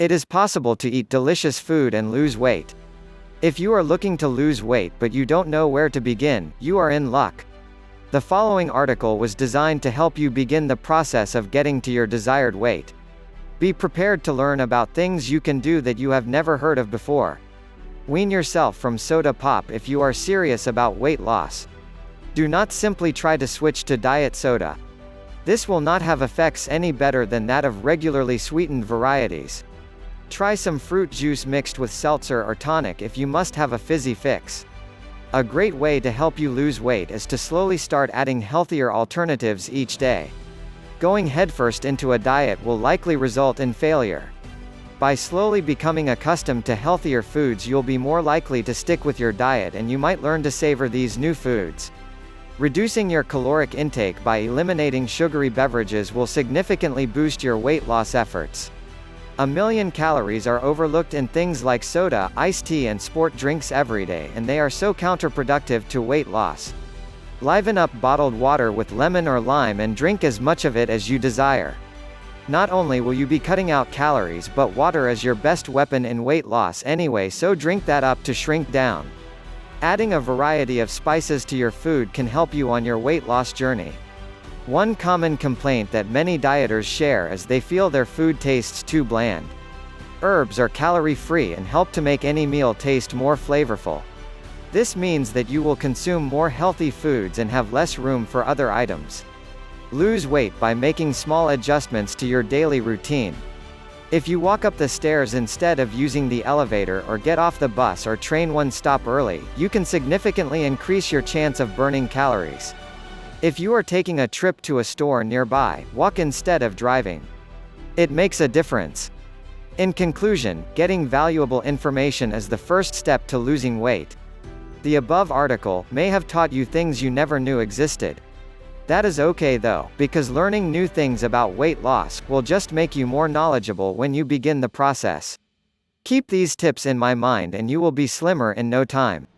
It is possible to eat delicious food and lose weight. If you are looking to lose weight but you don't know where to begin, you are in luck. The following article was designed to help you begin the process of getting to your desired weight. Be prepared to learn about things you can do that you have never heard of before. Wean yourself from soda pop if you are serious about weight loss. Do not simply try to switch to diet soda. This will not have effects any better than that of regularly sweetened varieties. Try some fruit juice mixed with seltzer or tonic if you must have a fizzy fix. A great way to help you lose weight is to slowly start adding healthier alternatives each day. Going headfirst into a diet will likely result in failure. By slowly becoming accustomed to healthier foods, you'll be more likely to stick with your diet and you might learn to savor these new foods. Reducing your caloric intake by eliminating sugary beverages will significantly boost your weight loss efforts. 1,000,000 calories are overlooked in things like soda, iced tea and sport drinks every day, and they are so counterproductive to weight loss. Liven up bottled water with lemon or lime and drink as much of it as you desire. Not only will you be cutting out calories, but water is your best weapon in weight loss anyway, so drink that up to shrink down. Adding a variety of spices to your food can help you on your weight loss journey. One common complaint that many dieters share is they feel their food tastes too bland. Herbs are calorie-free and help to make any meal taste more flavorful. This means that you will consume more healthy foods and have less room for other items. Lose weight by making small adjustments to your daily routine. If you walk up the stairs instead of using the elevator or get off the bus or train one stop early, you can significantly increase your chance of burning calories. If you are taking a trip to a store nearby, walk instead of driving. It makes a difference. In conclusion, getting valuable information is the first step to losing weight. The above article may have taught you things you never knew existed. That is okay though, because learning new things about weight loss will just make you more knowledgeable when you begin the process. Keep these tips in mind and you will be slimmer in no time.